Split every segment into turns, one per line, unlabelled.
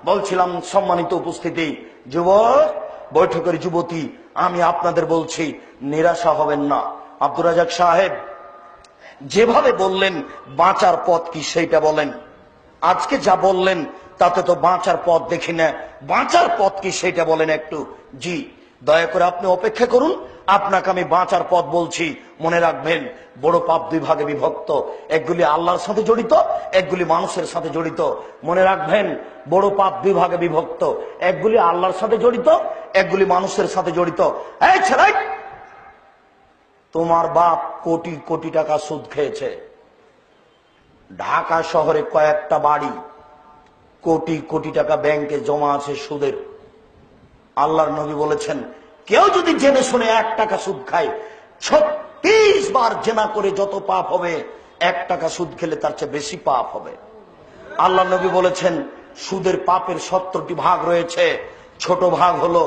বলছিলাম সম্মানিত উপস্থিতি, যুবক, বৈঠকের যুবতী, আমি আপনাদের বলছি নিরাশা হবেন না। আব্দুর রাজাক সাহেব যেভাবে বললেন বাঁচার পথ কি সেইটা বলেন। আজকে যা বললেন তাতে তো বাঁচার পথ দেখি না, বাঁচার পথ কি সেইটা বলেন একটু। জি, দয়া করে আপনি অপেক্ষা করুন, আপনাকে আমি বাঁচার পথ বলছি। মনে রাখবেন, বড় পাপ দুই ভাগে বিভক্ত, একগুলি আল্লাহর সাথে জড়িত, একগুলি মানুষের সাথে জড়িত। মনে রাখবেন, বড় পাপ দুই ভাগে বিভক্ত, একগুলি আল্লাহর সাথে জড়িত, একগুলি মানুষের সাথে জড়িত। এই ছেলে, তোমার বাপ কোটি কোটি টাকা সুদ খেয়েছে। ঢাকা শহরে কয়েকটা বাড়ি, কোটি কোটি টাকা ব্যাংকে জমা আছে সুদের। আল্লাহর নবী বলেছেন, কেউ যদি জেনে শুনে 1 টাকা সুদ খায়, 36 বার জেনা করে যত পাপ হবে, 1 টাকা সুদ খেলে তার চেয়ে বেশি পাপ হবে। আল্লাহ নবী বলেছেন, সুদের পাপের 70টি ভাগ রয়েছে। ছোট ভাগ হলো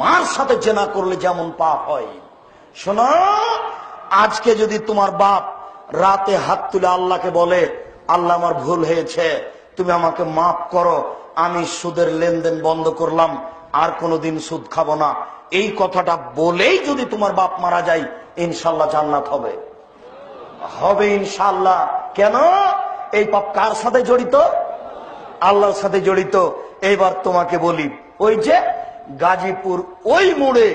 মার সাথে জেনা করলে যেমন পাপ হয়। শোনো, আজকে যদি তোমার বাপ রাতে হাত তুলে আল্লাহকে বলে, আল্লাহ আমার ভুল হয়েছে, তুমি আমাকে মাফ করো, আমি সুদের লেনদেন বন্ধ করলাম, আর কোনোদিন সুদ খাবো না, এই কথাটা বলেই যদি তোমার বাপ মারা যায়, ইনশাল্লাহ জান্নাত হবে, হবে ইনশাল্লাহ। কেন? এই পাপ কার সাথে জড়িত? আল্লাহর সাথে জড়িত। এইবার তোমাকে বলি, ওই যে গাজীপুর ওই মোড়ে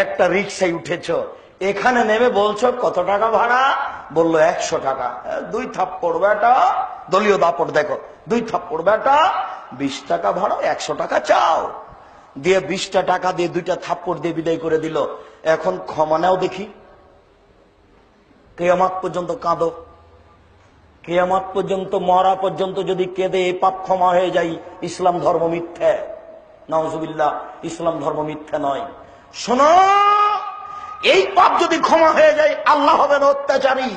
একটা রিক্সায় উঠেছ, এখানে নেমে বলছো কত টাকা ভাড়া? বললো 100 টাকা। 2 থাপ্পড় বেটা, দলীয় দাপট দেখো, 2 থাপ্পড় বেটা, 20 টাকা ভাড়া, 100 টাকা চাও। দিয়ে 20টা টাকা দিয়ে 2টা থাপ্পড় দিয়ে বিদায় করে দিল। এখন ক্ষমা নাও দেখি, কিয়ামত পর্যন্ত কাঁদো, কিয়ামত পর্যন্ত, মরা পর্যন্ত যদি কেঁদে এই পাপ ক্ষমা হয়ে যায়, ইসলাম ধর্ম মিথ্যা। নাউজুবিল্লাহ, ইসলাম ধর্ম মিথ্যা নয়। শোনো, এই পাপ যদি ক্ষমা হয়ে যায়, আল্লাহ হবেন অত্যাচারী।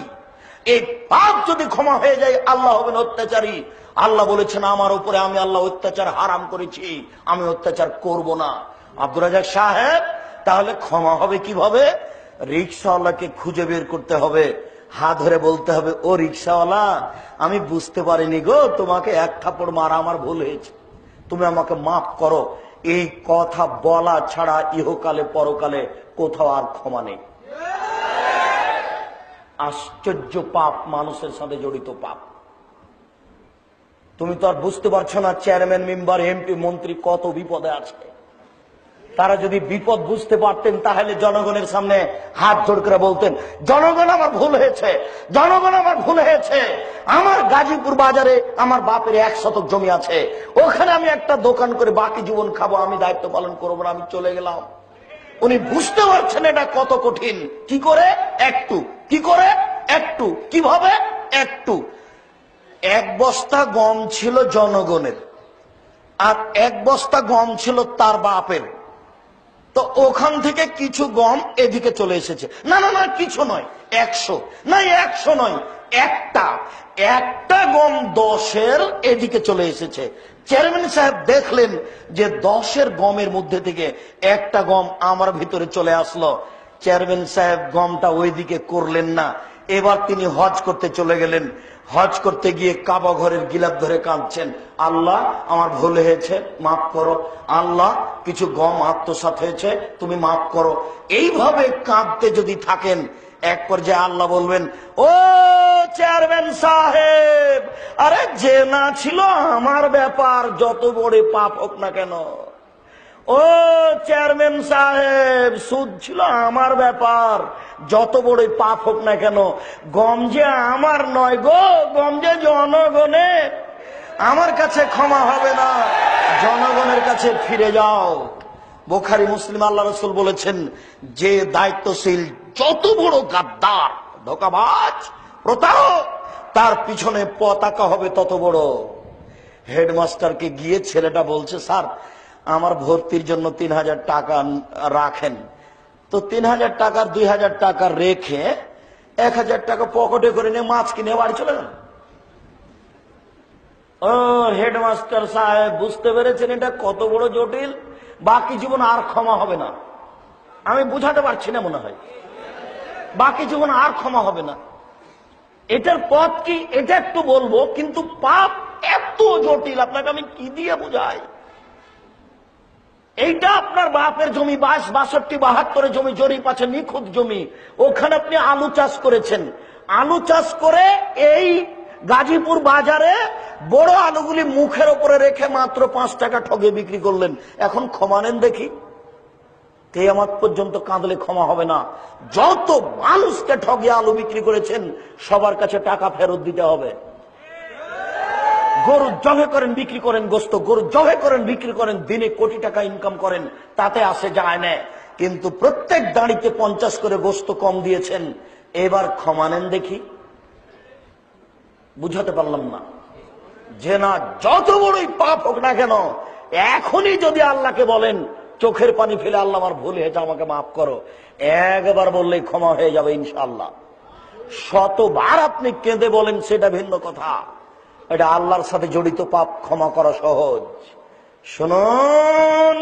এই পাপ যদি ক্ষমা হয়ে যায়, আল্লাহ হবেন অত্যাচারী। আল্লাহ বলেছেন, আমার উপরে আমি আল্লাহ অত্যাচার হারাম করেছি, আমি অত্যাচার করব না। আব্দুর রাজাক সাহেব, তাহলে ক্ষমা হবে কিভাবে? রিক্সাওয়ালাকে খুঁজে বের করতে হবে, হাত ধরে বলতে হবে, ও রিক্সাওয়ালা, আমি বুঝতে পারিনি গো, তোমাকে 1 থাপ্পড় মারা আমার ভুল হয়েছে, তুমি আমাকে মাফ করো। এই কথা বলা ছাড়া ইহকালে পরকালে কোথাও আর ক্ষমা নেই। আশ্চর্য পাপ, মানুষের সাথে জড়িত পাপ। তুমি তো আর বুঝতে পারছো না, চেয়ারম্যান, মেম্বার, এমপি, মন্ত্রী কত বিপদে আছে। তারা যদি বিপদ বুঝতে পারতেন, তাহলে জনগণের সামনে হাত জোড় করে বলতেন, জনগণ আমার ভুল হয়েছে, জনগণ আমার ভুল হয়েছে। আমার গাজীপুর বাজারে আমার বাপের 1 শতক জমি আছে, ওখানে আমি একটা দোকান করে বাকি জীবন খাবো, আমি দায়িত্ব পালন করবো না, আমি চলে গেলাম। উনি বুঝতে পারছেন এটা কত কঠিন। কি করে? একটু। কি করে? একটু। কিভাবে? একটু। 1 বস্তা গম ছিল জনগণের, আর 1 বস্তা গম ছিল তার বাপের। তো ওখান থেকে কিছু গম এদিকে চলে এসেছে। না না না, কিছু নয়, 100 না, 100 নয়, একটা গম 10-এর এদিকে চলে এসেছে। চেয়ারম্যান সাহেব দেখলেন যে 10-এর গমের মধ্যে থেকে একটা গম আমার ভিতরে চলে আসলো। চেয়ারম্যান সাহেব গমটা ওইদিকে করলেন না, এবার তিনি হজ করতে চলে গেলেন। হজ করতে গিয়ে কাবা ঘরের গিলাপ ধরে কাঁদছেন, আল্লাহ আমার ভুল হয়েছে, মাফ করো, আল্লাহ কিছু গম আত্মসাৎ হয়েছে, তুমি মাফ করো। এইভাবে কাঁদতে যদি থাকেন, এক পর্যায়ে আল্লাহ বলবেন, ও চেয়ারম্যান সাহেব, আরে যে না ছিল আমার ব্যাপার, যত বড় পাপ হোক না কেন। ও চেয়ারম্যান সাহেব, সুদ ছিল আমার ব্যাপার, যত বড় পাপ হোক না কেন, গম যে আমার নয় গো, গম যে জনগণের, আমার কাছে ক্ষমা হবে না, জনগণের কাছে ফিরে যাও। বুখারী, মুসলিম, আল্লাহ রাসূল বলেছেন, যে দায়িত্বশীল যত বড় গাদ্দার, ধোঁকাবাজ, প্রতারক, তার পিছনে পতাকা হবে তত বড়। হেডমাস্টারকে গিয়ে ছেলেটা বলছে, স্যার আমার ভর্তির জন্য 3000 টাকা রাখেন। তো 3000 টাকার 2000 টাকা রেখে 1000 টাকা পকেটে করে নিয়ে মাছ কিনে বাড়ি চলে গেল। ও হেডমাস্টার সাহেব, বুঝতে পেরেছেন এটা কত বড় জটিল, বাকি জীবন আর ক্ষমা হবে না। আমি বুঝাতে পারছি না, মনে হয় বাকি জীবন আর ক্ষমা হবে না। এটার পথ কি, এটা একটু বলবো, কিন্তু পাপ এত জটিল, আপনাকে আমি কি দিয়ে বুঝাই। এইটা আপনার বাপের জমি 62-62 জমি জরিপ আছে, নিখুঁত জমি। ওখানে আপনি আলু চাষ করেছেন। আলু চাষ করে এই গাজীপুর বাজারে বড় আলুগুলি মুখের উপরে রেখে মাত্র 5 টাকা ঠগে বিক্রি করলেন। এখন ক্ষমা নেন দেখি। কিয়ামত পর্যন্ত কাঁদলে ক্ষমা হবে না। যত মানুষকে ঠগে আলু বিক্রি করেছেন সবার কাছে টাকা ফেরত দিতে হবে। গরু জবে করেন বিক্রি করেন, গোস্ত গরু জবে করেন বিক্রি করেন, দিনে কোটি টাকা ইনকাম করেন, তাতে আসে যায় না। কিন্তু প্রত্যেক দাঁড়িতে 50 করে গোস্ত কম দিয়েছেন, এবার ক্ষমা নেন দেখি। বুঝাতে পারলাম না যে না, যত বড়ই পাপ হোক না কেন এখনই যদি আল্লাহকে বলেন, চোখের পানি ফেলে আল্লাহ আমার ভুল হয়েছে আমাকে মাফ করো, একবার বললেই ক্ষমা হয়ে যাবে ইনশাআল্লাহ। শতবার আপনি কেঁদে বলেন সেটা ভিন্ন কথা, এটা আল্লাহর সাথে জড়িত পাপ ক্ষমা করা সহজ। শুনুন,